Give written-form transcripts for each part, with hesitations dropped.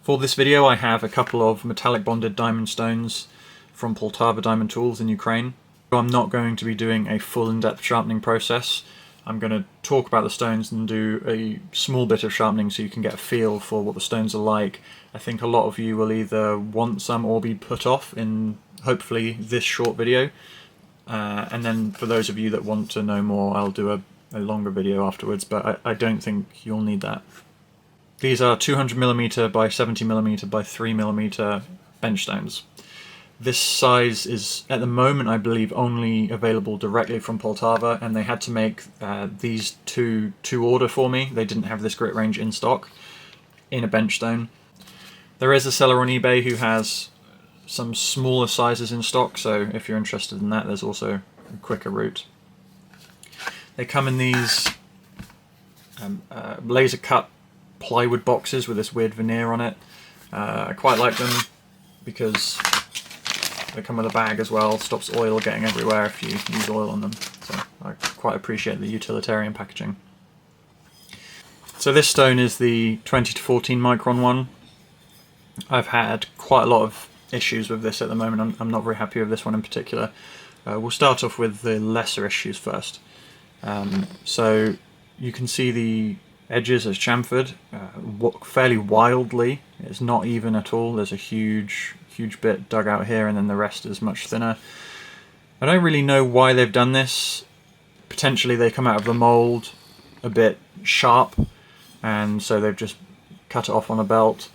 For this video I have a couple of metallic bonded diamond stones from Poltava Diamond Tools in Ukraine. I'm not going to be doing a full in-depth sharpening process. I'm going to talk about the stones and do a small bit of sharpening so you can get a feel for what the stones are like. I think a lot of you will either want some or be put off in hopefully this short video. And then for those of you that want to know more, I'll do a longer video afterwards, but I don't think you'll need that. These are 200mm by 70mm by 3mm bench stones. This size is, at the moment, I believe, only available directly from Poltava, and they had to make these to order for me. They didn't have this grit range in stock in a bench stone. There is a seller on eBay who has some smaller sizes in stock, so if you're interested in that, there's also a quicker route. They come in these laser cut plywood boxes with this weird veneer on it. I quite like them because they come with a bag as well, stops oil getting everywhere if you use oil on them, so I quite appreciate the utilitarian packaging. So this stone is the 20 to 14 micron one. I've had quite a lot of issues with this at the moment. I'm not very happy with this one in particular. We'll start off with the lesser issues first. So you can see the edges as chamfered fairly wildly. It's not even at all. There's a huge bit dug out here, and then the rest is much thinner. I don't really know why they've done this. Potentially they come out of the mold a bit sharp, and so they've just cut it off on a belt.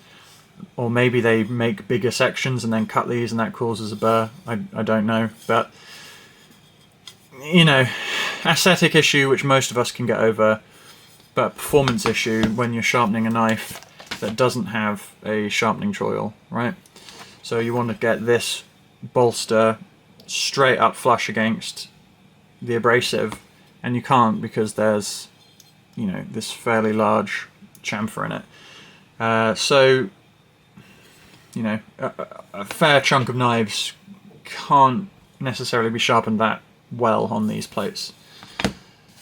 Or maybe they make bigger sections and then cut these and that causes a burr. I don't know, but you know, aesthetic issue which most of us can get over, but performance issue when you're sharpening a knife that doesn't have a sharpening choil, right? So you want to get this bolster straight up flush against the abrasive, and you can't because there's, you know, this fairly large chamfer in it. So, you know, a fair chunk of knives can't necessarily be sharpened that well on these plates.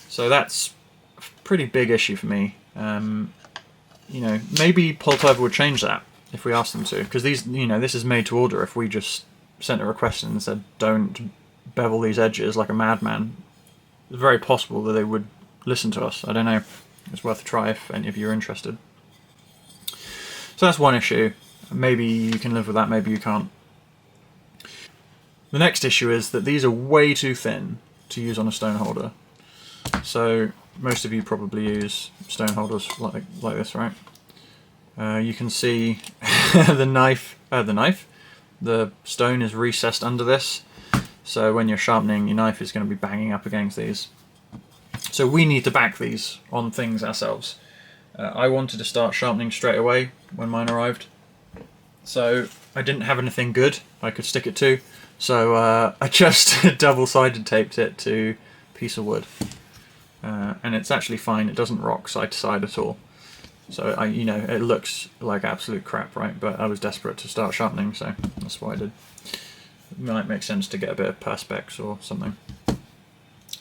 So that's a pretty big issue for me. You know, maybe Poltava would change that if we asked them to, because these, you know, this is made to order. If we just sent a request in and said don't bevel these edges like a madman, it's very possible that they would listen to us. I don't know. It's worth a try if any of you are interested. So that's one issue. Maybe you can live with that, maybe you can't. The next issue is that these are way too thin to use on a stone holder. So most of you probably use stone holders like this, right? You can see the stone is recessed under this, so when you're sharpening, your knife is going to be banging up against these. So we need to back these on things ourselves. I wanted to start sharpening straight away when mine arrived, so I didn't have anything good I could stick it to, so I just double-sided taped it to a piece of wood. And it's actually fine, it doesn't rock side to side at all. So, you know, it looks like absolute crap, right? But I was desperate to start sharpening, so that's what I did. It might make sense to get a bit of perspex or something.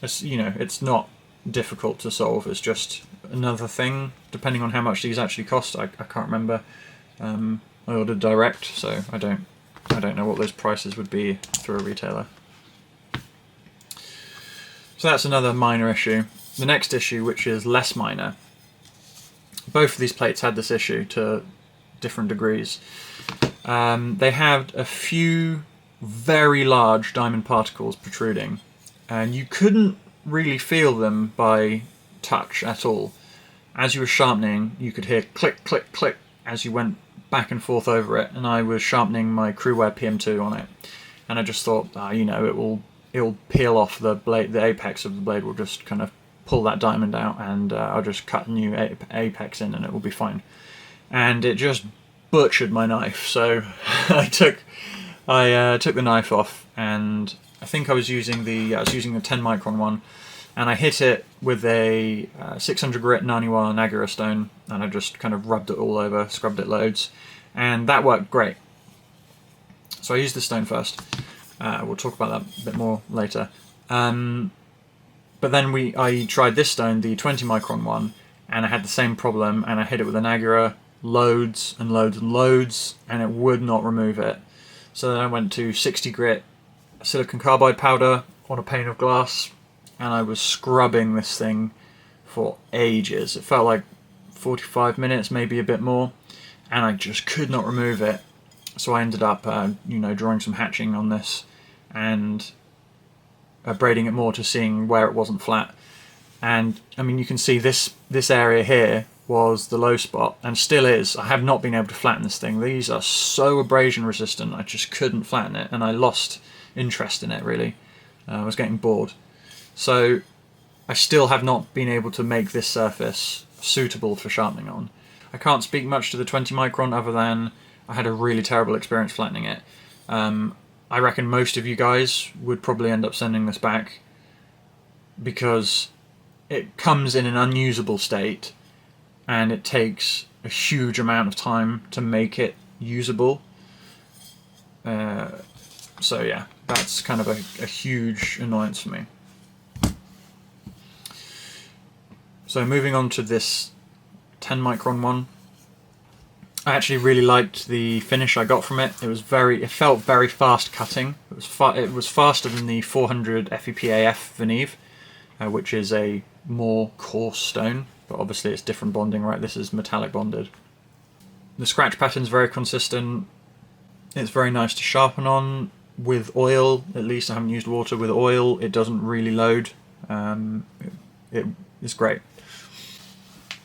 It's, you know, it's not difficult to solve, it's just another thing, depending on how much these actually cost. I can't remember. I ordered direct, so I don't know what those prices would be through a retailer. So that's another minor issue. The next issue, which is less minor, both of these plates had this issue to different degrees. They had a few very large diamond particles protruding, and you couldn't really feel them by touch at all. As you were sharpening, you could hear click, click, click as you went back and forth over it, and I was sharpening my Crewwear PM2 on it, and I just thought, you know, it'll peel off the blade, the apex of the blade will just kind of pull that diamond out, and I'll just cut a new apex in and it will be fine. And it just butchered my knife, so I took the knife off, and I think I was using the 10 micron one, and I hit it with a 600 grit Naniwa Nagara stone, and I just kind of rubbed it all over, scrubbed it loads, and that worked great. So I used the stone first. We'll talk about that a bit more later. But then I tried this stone, the 20 micron one, and I had the same problem, and I hit it with a Nagara, loads and loads and loads, and it would not remove it. So then I went to 60 grit silicon carbide powder on a pane of glass, and I was scrubbing this thing for ages. It felt like 45 minutes, maybe a bit more, and I just could not remove it. So I ended up, drawing some hatching on this and braiding it more to seeing where it wasn't flat. And I mean, you can see this area here was the low spot, and still is. I have not been able to flatten this thing. These are so abrasion resistant, I just couldn't flatten it, and I lost interest in it, really. I was getting bored. So I still have not been able to make this surface suitable for sharpening on. I can't speak much to the 20 micron other than I had a really terrible experience flattening it. I reckon most of you guys would probably end up sending this back because it comes in an unusable state and it takes a huge amount of time to make it usable. So yeah, that's kind of a huge annoyance for me. So moving on to this 10 micron one, I actually really liked the finish I got from it. It felt very fast cutting. It was faster than the 400 FEPAF Veneve, which is a more coarse stone, but obviously it's different bonding, right? This is metallic bonded. The scratch pattern's very consistent. It's very nice to sharpen on with oil. At least I haven't used water. With oil, it doesn't really load. It is great.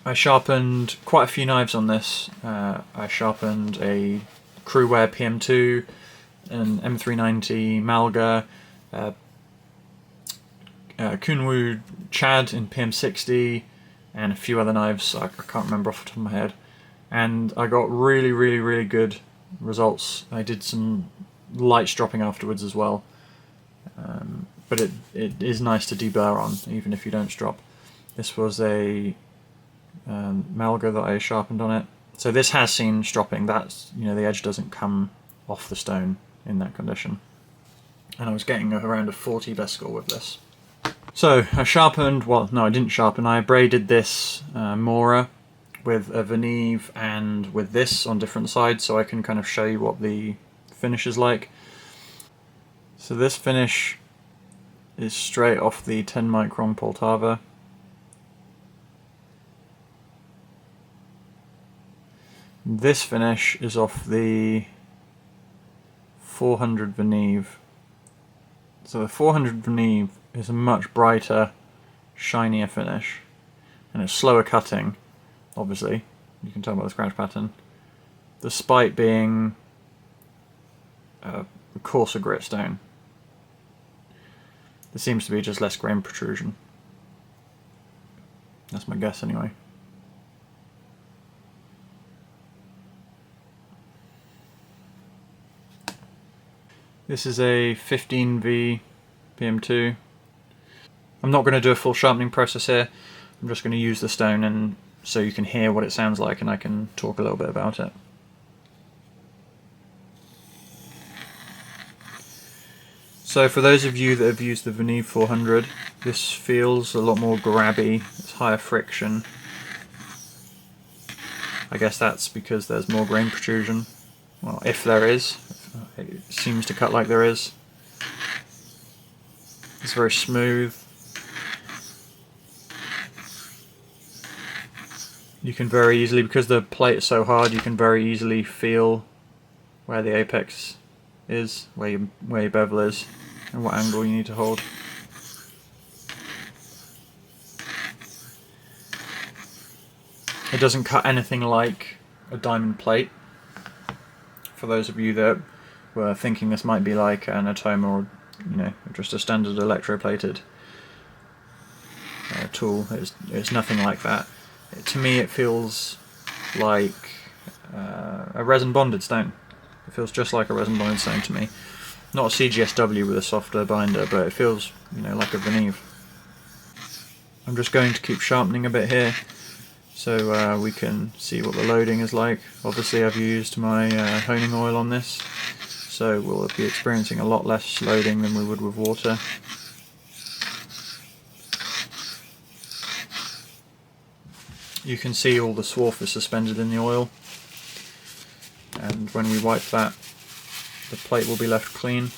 I sharpened quite a few knives on this. I sharpened a Crewware PM2, an M390 Malga, Kunwu Chad in PM60, and a few other knives I can't remember off the top of my head. And I got really, really, really good results. I did some light stropping afterwards as well. But it is nice to deburr on, even if you don't strop. This was a Malga that I sharpened on it. So this has seen stropping. That's, the edge doesn't come off the stone in that condition. And I was getting around a 40 best score with this. So I sharpened, well, no, I didn't sharpen. I braided this Mora with a Veneve and with this on different sides, so I can kind of show you what the finish is like. So this finish is straight off the 10 micron Poltava. This finish is off the 400 Veneve. So the 400 Veneve is a much brighter, shinier finish, and it's slower cutting, obviously. You can tell by the scratch pattern. Despite being a coarser grit stone. There seems to be just less grain protrusion. That's my guess anyway. This is a 15V PM2. I'm not going to do a full sharpening process here. I'm just going to use the stone and so you can hear what it sounds like and I can talk a little bit about it. So for those of you that have used the Veneve 400, this feels a lot more grabby, it's higher friction. I guess that's because there's more grain protrusion. Well, if there is, it seems to cut like there is. It's very smooth. You can very easily, because the plate is so hard, you can very easily feel where the apex is, where your bevel is, and what angle you need to hold. It doesn't cut anything like a diamond plate. For those of you that were thinking this might be like an Atoma or just a standard electroplated tool, it's nothing like that. To me it feels like a resin bonded stone. It feels just like a resin bonded stone to me. Not a CGSW with a softer binder, but it feels like a Veneve. I'm just going to keep sharpening a bit here so we can see what the loading is like. Obviously I've used my honing oil on this, so we'll be experiencing a lot less loading than we would with water. You can see all the swarf is suspended in the oil. and when we wipe that, the plate will be left clean.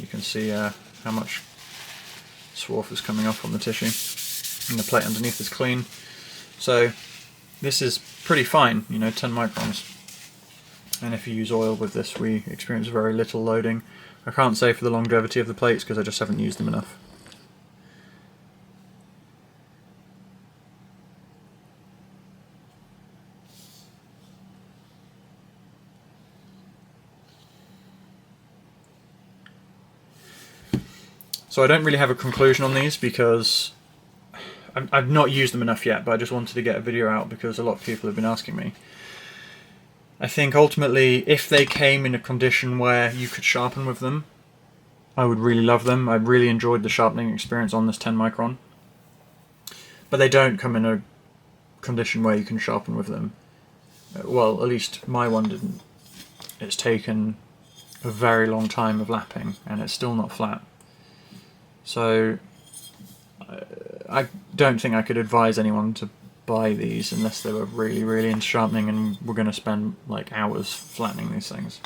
You can see how much swarf is coming off on the tissue, and the plate underneath is clean. So this is pretty fine, you know, 10 microns. And if you use oil with this, we experience very little loading. I can't say for the longevity of the plates because I just haven't used them enough. So I don't really have a conclusion on these because I've not used them enough yet, but I just wanted to get a video out because a lot of people have been asking me. I think ultimately, if they came in a condition where you could sharpen with them, I would really love them. I really enjoyed the sharpening experience on this 10 micron. But they don't come in a condition where you can sharpen with them. Well, at least my one didn't. It's taken a very long time of lapping and it's still not flat. So I don't think I could advise anyone to buy these unless they were really, really into sharpening and were going to spend like hours flattening these things.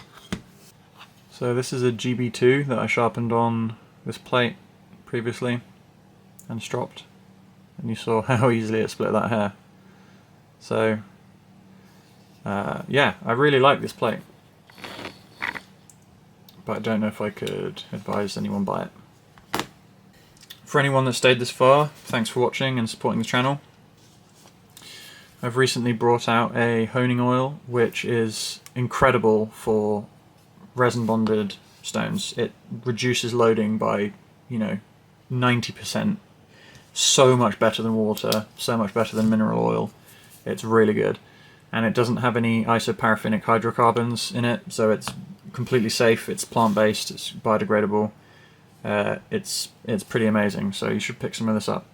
So this is a GB2 that I sharpened on this plate previously and stropped, and you saw how easily it split that hair. So yeah, I really like this plate, but I don't know if I could advise anyone buy it. For anyone that stayed this far, thanks for watching and supporting the channel. I've recently brought out a honing oil which is incredible for resin bonded stones. It reduces loading by, you know, 90%. So much better than water, so much better than mineral oil. It's really good. And it doesn't have any isoparaffinic hydrocarbons in it, so it's completely safe, it's plant-based, it's biodegradable. It's pretty amazing, so you should pick some of this up.